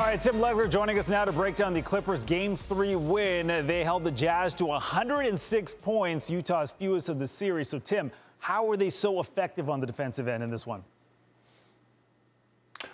All right, Tim Legler joining us now to break down the Clippers' Game 3 win. They held the Jazz to 106 points, Utah's fewest of the series. So, Tim, how were they so effective on the defensive end in this one?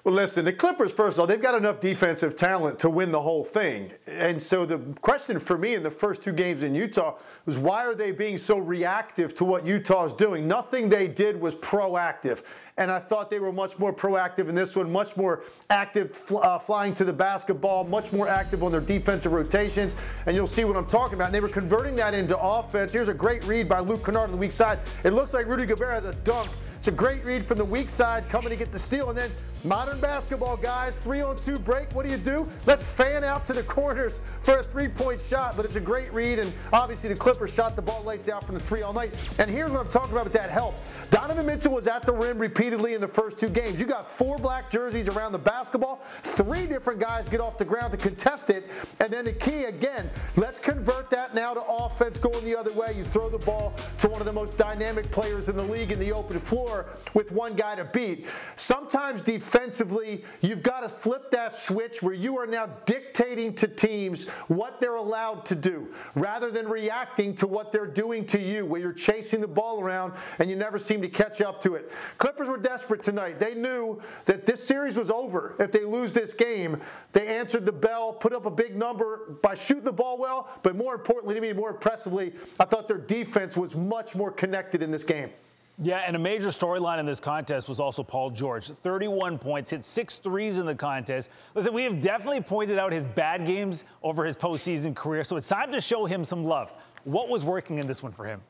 Well, listen, the Clippers, first of all, they've got enough defensive talent to win the whole thing. And so the question for me in the first two games in Utah was, why are they being so reactive to what Utah's doing? Nothing they did was proactive. And I thought they were much more proactive in this one, much more active flying to the basketball, much more active on their defensive rotations. And you'll see what I'm talking about. And they were converting that into offense. Here's a great read by Luke Kennard on the weak side. It looks like Rudy Gobert has a dunk. It's a great read from the weak side, coming to get the steal. And then modern basketball, guys, 3-on-2 break. What do? Let's fan out to the corners for a three-point shot. But it's a great read. And obviously the Clippers shot the ball lights out from the three all night. And here's what I'm talking about with that help. Donovan Mitchell was at the rim repeatedly in the first two games. You got 4 black jerseys around the basketball. 3 different guys get off the ground to contest it. And then the key, again, let's convert that now to offense going the other way. You throw the ball to one of the most dynamic players in the league in the open floor with one guy to beat. Sometimes defensively, you've got to flip that switch where you are now dictating to teams what they're allowed to do rather than reacting to what they're doing to you, where you're chasing the ball around and you never seem to catch up to it. Clippers were desperate tonight. They knew that this series was over if they lose this game. They answered the bell, put up a big number by shooting the ball well, but more importantly to me, more impressively, I thought their defense was much more connected in this game. Yeah, and a major storyline in this contest was also Paul George. 31 points, hit 6 threes in the contest. Listen, we have definitely pointed out his bad games over his postseason career, so it's time to show him some love. What was working in this one for him?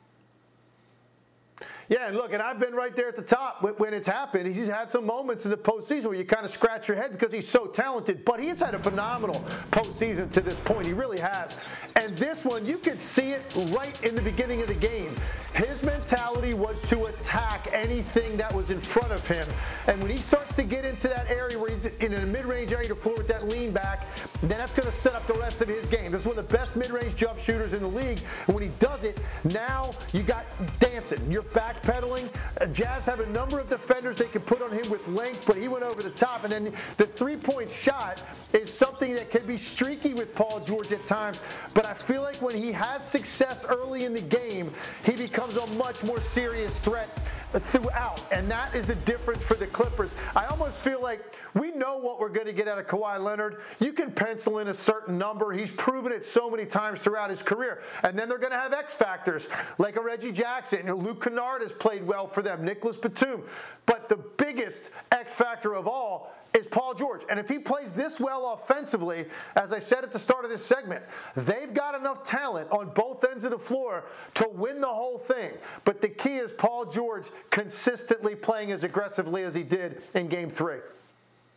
Yeah, and look, and I've been right there at the top when it's happened. He's had some moments in the postseason where you kind of scratch your head because he's so talented, but he's had a phenomenal postseason to this point. He really has. And this one, you could see it right in the beginning of the game. His mentality was to attack anything that was in front of him. And when he starts to get into that area where he's in a mid-range area to floor with that lean back, then that's going to set up the rest of his game. This is one of the best mid-range jump shooters in the league. And when he does it, now you got dancing. You're backpedaling. Jazz have a number of defenders they can put on him with length, but he went over the top. And then the three-point shot is something that can be streaky with Paul George at times. But I feel like when he has success early in the game, he becomes a much more serious threat throughout, and that is the difference for the Clippers. I almost feel like we know what we're going to get out of Kawhi Leonard. You can pencil in a certain number. He's proven it so many times throughout his career. And then they're going to have X factors like a Reggie Jackson. Luke Kennard has played well for them, Nicholas Batum. But the biggest X factor of all is Paul George. And if he plays this well offensively, as I said at the start of this segment, they've got enough talent on both ends of the floor to win the whole thing. But the key is Paul George consistently playing as aggressively as he did in Game 3.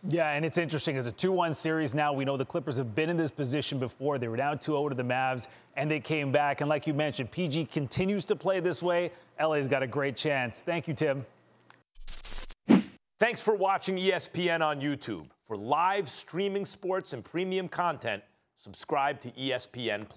Yeah, and it's interesting. It's a 2-1 series now. We know the Clippers have been in this position before. They were down 2-0 to the Mavs, and they came back. And like you mentioned, PG continues to play this way. LA's got a great chance. Thank you, Tim. Thanks for watching ESPN on YouTube. For live streaming sports and premium content, subscribe to ESPN+.